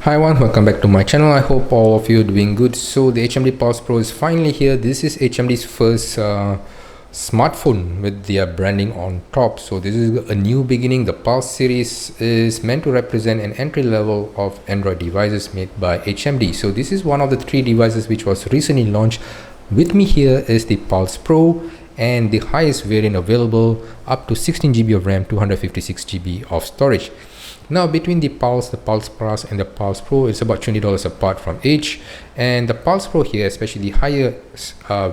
Hi everyone, welcome back to my channel. I hope all of you are doing good. So the HMD Pulse Pro is finally here. This is HMD's first smartphone with their branding on top. So this is a new beginning. The Pulse series is meant to represent an entry level of Android devices made by HMD. So this is one of the 3 devices which was recently launched. With me here is the Pulse Pro and the highest variant available, up to 16 GB of RAM, 256 GB of storage. Now between the Pulse Plus and the Pulse Pro, it's about $20 apart from each, and the Pulse Pro here, especially the higher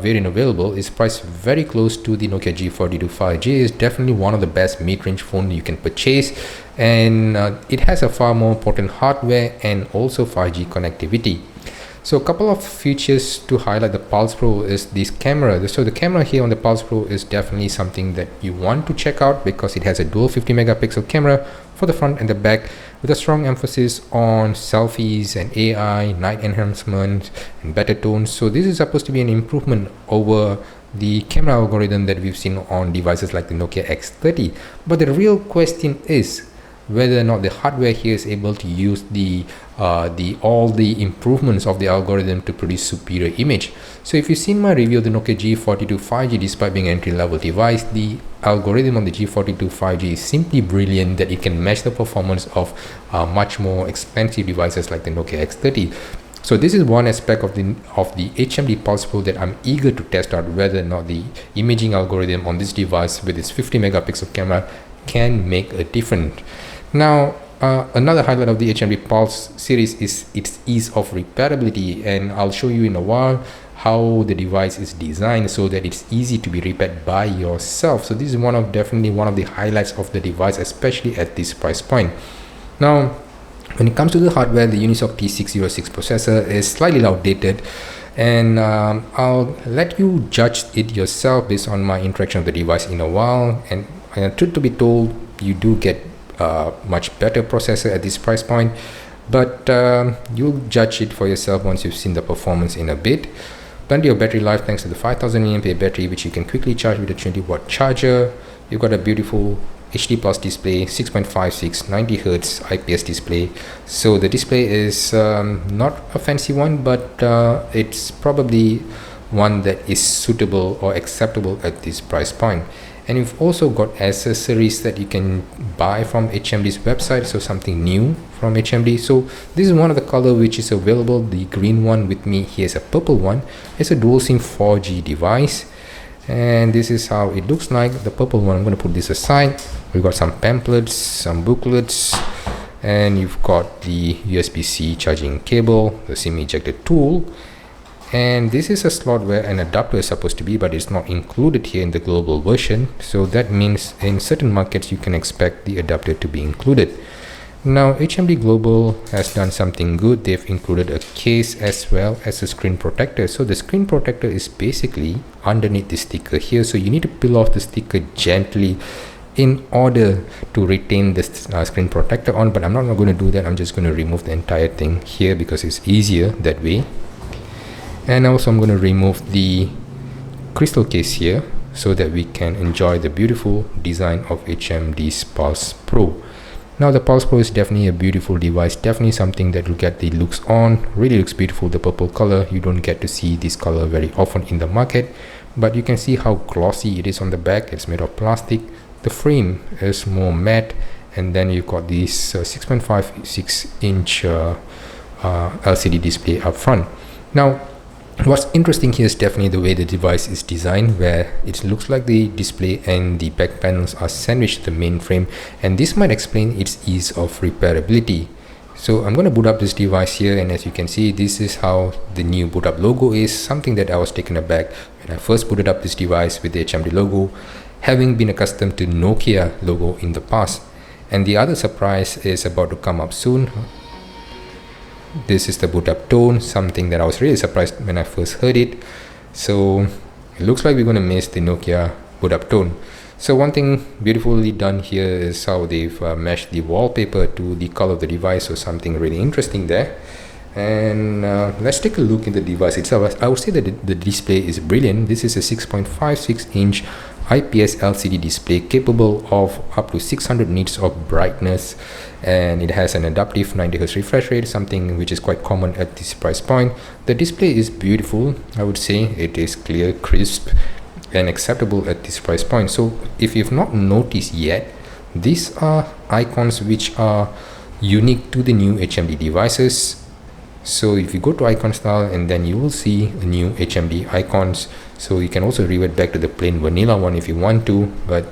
variant available, is priced very close to the Nokia G42 5G. Is definitely one of the best mid-range phone you can purchase, and it has a far more potent hardware and also 5G connectivity. So a couple of features to highlight the Pulse Pro is this camera. So the camera here on the Pulse Pro is definitely something that you want to check out because it has a dual 50 megapixel camera for the front and the back, with a strong emphasis on selfies and AI, night enhancement and better tones. So this is supposed to be an improvement over the camera algorithm that we've seen on devices like the Nokia X30. But the real question is whether or not the hardware here is able to use all the improvements of the algorithm to produce superior image. So if you've seen my review of the Nokia G42 5G, despite being an entry-level device, the algorithm on the G42 5G is simply brilliant, that it can match the performance of much more expensive devices like the Nokia X30. So this is one aspect of the HMD Pulse Pro that I'm eager to test out, whether or not the imaging algorithm on this device with its 50 megapixel camera can make a difference. Now another highlight of the HMD Pulse series is its ease of repairability, and I'll show you in a while how the device is designed so that it's easy to be repaired by yourself. So this is definitely one of the highlights of the device, especially at this price point. Now when it comes to the hardware, the Unisoc T606 processor is slightly outdated, and I'll let you judge it yourself based on my interaction with the device in a while. And truth to be told, you do get much better processor at this price point, but you'll judge it for yourself once you've seen the performance in a bit. Plenty of battery life thanks to the 5000 mAh battery, which you can quickly charge with a 20-watt charger. You've got a beautiful HD Plus display, 6.56 90Hz IPS display. So the display is not a fancy one, but it's probably one that is suitable or acceptable at this price point. And you've also got accessories that you can buy from HMD's website, so something new from HMD. So this is one of the color which is available. The green one with me, here's a purple one. It's a dual SIM 4G device, and this is how it looks like. The purple one, I'm going to put this aside. We've got some pamphlets, some booklets, and you've got the USB-C charging cable, the SIM ejector tool. And this is a slot where an adapter is supposed to be, but it's not included here in the global version. So that means in certain markets you can expect the adapter to be included. Now HMD Global has done something good. They've included a case as well as a screen protector. So the screen protector is basically underneath the sticker here, so you need to peel off the sticker gently in order to retain the screen protector on, but I'm not going to do that. I'm just going to remove the entire thing here because it's easier that way. And also I'm going to remove the crystal case here so that we can enjoy the beautiful design of HMD's Pulse Pro. Now the Pulse Pro is definitely a beautiful device, definitely something that will get the looks on. Really looks beautiful, the purple color. You don't get to see this color very often in the market, but you can see how glossy it is on the back. It's made of plastic. The frame is more matte, and then you've got this 6.56 inch LCD display up front. Now what's interesting here is definitely the way the device is designed, where it looks like the display and the back panels are sandwiched to the main frame, and this might explain its ease of repairability. So I'm going to boot up this device here, and as you can see, this is how the new boot up logo is, something that I was taken aback when I first booted up this device with the HMD logo, having been accustomed to Nokia logo in the past. And the other surprise is about to come up soon. This is the boot up tone, something that I was really surprised when I first heard it. So it looks like we're going to miss the Nokia boot up tone. So one thing beautifully done here is how they've meshed the wallpaper to the color of the device, so something really interesting there. And let's take a look in the device itself. I would say that the display is brilliant. This is a 6.56 inch IPS LCD display capable of up to 600 nits of brightness, and it has an adaptive 90Hz refresh rate, something which is quite common at this price point. The display is beautiful. I would say it is clear, crisp, and acceptable at this price point. So if you've not noticed yet, these are icons which are unique to the new HMD devices. So if you go to icon style, and then you will see new HMD icons. So you can also revert back to the plain vanilla one if you want to, but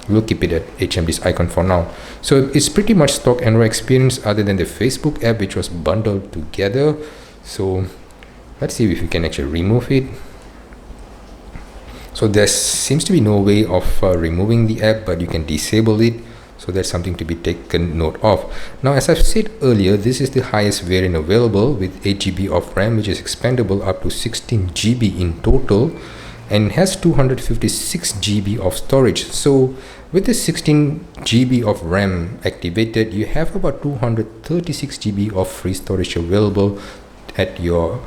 we'll keep it at HMD's icon for now. So it's pretty much stock Android experience other than the Facebook app, which was bundled together. So let's see if we can actually remove it. So there seems to be no way of removing the app, but you can disable it. So that's something to be taken note of. Now, as I've said earlier, this is the highest variant available with 8 GB of RAM, which is expandable up to 16 GB in total, and has 256 GB of storage. So with the 16 GB of RAM activated, you have about 236 GB of free storage available at your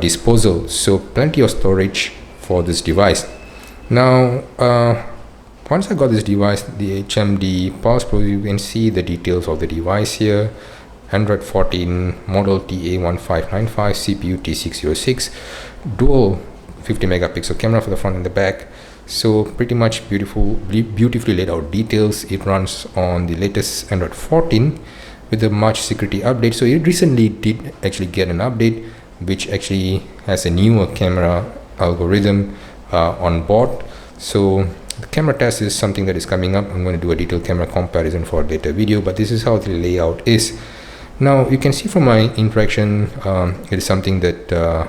disposal. So plenty of storage for this device. Now, once I got this device, the HMD Pulse Pro, you can see the details of the device here. Android 14, model TA1595, CPU T606, dual 50 megapixel camera for the front and the back. So pretty much beautifully laid out details. It runs on the latest Android 14 with a much security update. So it recently did actually get an update which actually has a newer camera algorithm on board. So the camera test is something that is coming up. I'm going to do a detailed camera comparison for a later video, but this is how the layout is. Now you can see from my interaction, it is something that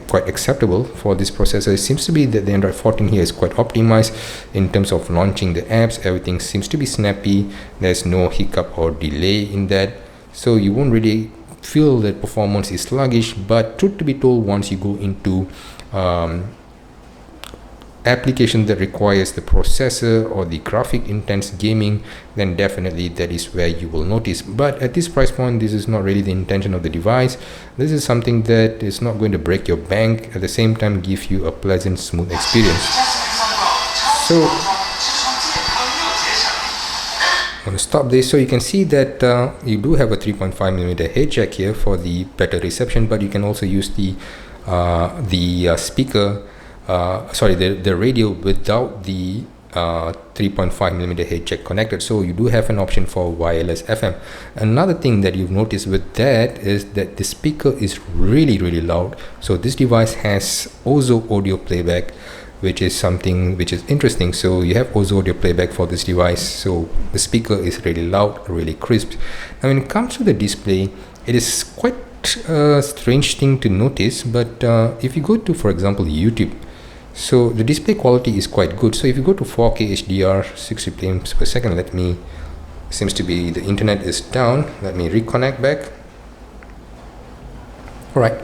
quite acceptable for this processor. It seems to be that the Android 14 here is quite optimized in terms of launching the apps. Everything seems to be snappy. There's no hiccup or delay in that, so you won't really feel that performance is sluggish. But truth to be told, once you go into application that requires the processor or the graphic intense gaming, then definitely that is where you will notice. But at this price point, this is not really the intention of the device. This is something that is not going to break your bank, at the same time give you a pleasant, smooth experience. So I'm going to stop this. So you can see that you do have a 3.5mm head jack here for the better reception, but you can also use the speaker, the radio without the 3.5mm head jack connected. So you do have an option for wireless FM. Another thing that you've noticed with that is that the speaker is really loud. So this device has Ozo audio playback, which is something which is interesting. So you have Ozo audio playback for this device. So the speaker is really loud, really crisp. Now when it comes to the display, it is quite a strange thing to notice, but if you go to, for example, YouTube, so the display quality is quite good. So if you go to 4K HDR 60 frames per second, seems to be the internet is down. Let me reconnect back. Alright,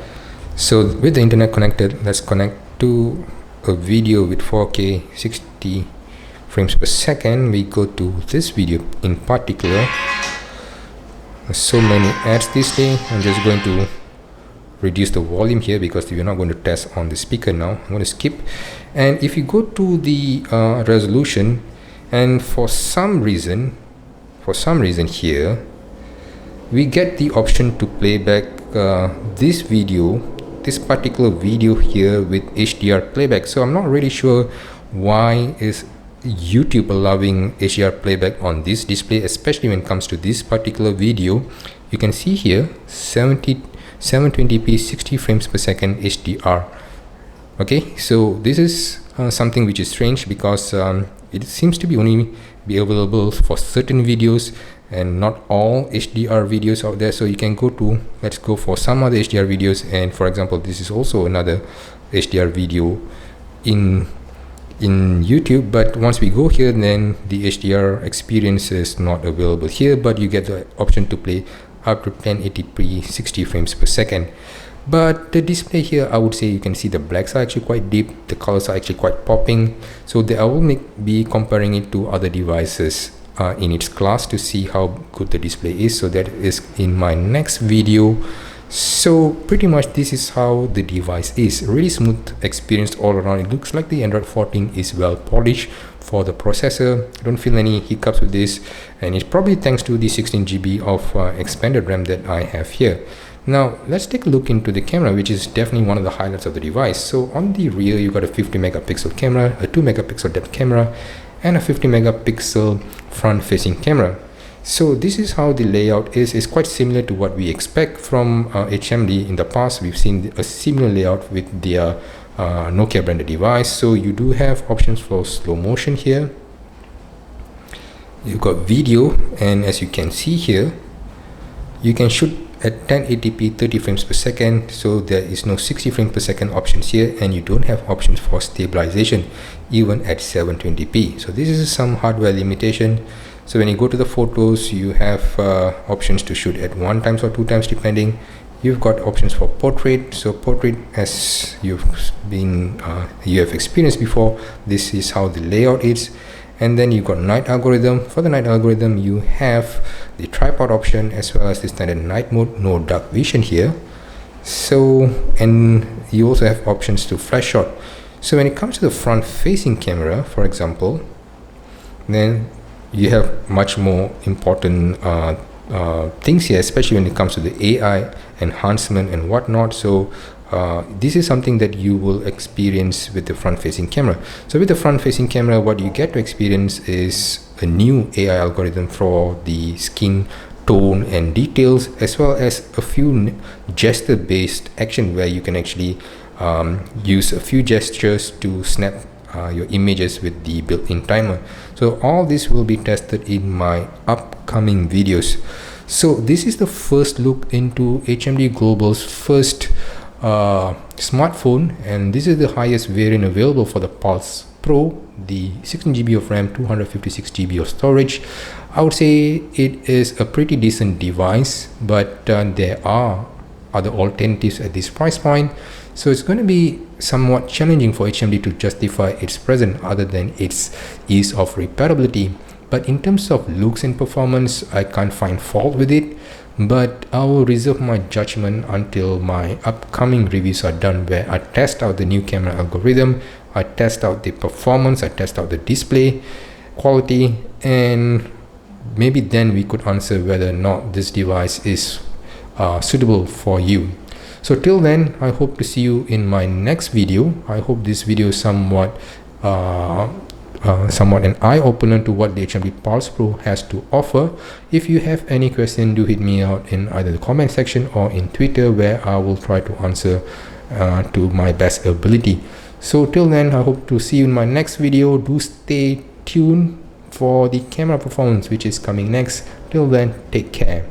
so with the internet connected, let's connect to a video with 4K 60 frames per second. We go to this video in particular. There's so many ads this day. I'm just going to reduce the volume here because we're not going to test on the speaker now. I'm going to skip, and if you go to the resolution, and for some reason here we get the option to play back this particular video here with HDR playback. So I'm not really sure why is YouTube allowing HDR playback on this display, especially when it comes to this particular video. You can see here 720p 60 frames per second HDR. Okay, so this is something which is strange because it seems to be only be available for certain videos and not all HDR videos out there. So you can go to, let's go for some other HDR videos, and for example this is also another HDR video in YouTube, but once we go here, then the HDR experience is not available here, but you get the option to play up to 1080p 60 frames per second. But the display here, I would say you can see the blacks are actually quite deep, the colors are actually quite popping. So I will be comparing it to other devices in its class to see how good the display is. So that is in my next video. So pretty much this is how the device is. Really smooth experience all around. It looks like the Android 14 is well polished for the processor. I don't feel any hiccups with this, and it's probably thanks to the 16 GB of expanded RAM that I have here. Now let's take a look into the camera, which is definitely one of the highlights of the device. So on the rear you got a 50 megapixel camera, a 2 megapixel depth camera, and a 50 megapixel front facing camera. So this is how the layout is. It's quite similar to what we expect from HMD. In the past we've seen a similar layout with their Nokia branded device. So you do have options for slow motion here. You've got video, and as you can see here, you can shoot at 1080p 30 frames per second, so there is no 60 frames per second options here, and you don't have options for stabilization even at 720p. So this is some hardware limitation. So when you go to the photos, you have options to shoot at 1x or 2x depending. You've got options for portrait. So portrait, as you have experienced before, this is how the layout is. And then you've got night algorithm. For the night algorithm, you have the tripod option as well as the standard night mode, no dark vision here. So, and you also have options to flash shot. So when it comes to the front facing camera, for example, then you have much more important things here, especially when it comes to the AI enhancement and whatnot. So this is something that you will experience with the front facing camera. So with the front facing camera, what you get to experience is a new AI algorithm for the skin tone and details, as well as a few gesture based action where you can actually use a few gestures to snap your images with the built-in timer. So all this will be tested in my upcoming videos. So this is the first look into HMD Global's first smartphone, and this is the highest variant available for the Pulse Pro, the 16 GB of RAM, 256 GB of storage. I would say it is a pretty decent device, but there are other alternatives at this price point. So it's going to be somewhat challenging for HMD to justify its presence other than its ease of repairability. But in terms of looks and performance, I can't find fault with it, but I will reserve my judgment until my upcoming reviews are done, where I test out the new camera algorithm, I test out the performance, I test out the display quality, and maybe then we could answer whether or not this device is suitable for you. So till then, I hope to see you in my next video. I hope this video is somewhat an eye-opener to what the HMD Pulse Pro has to offer. If you have any question, do hit me out in either the comment section or in Twitter, where I will try to answer to my best ability. So till then, I hope to see you in my next video. Do stay tuned for the camera performance, which is coming next. Till then, take care.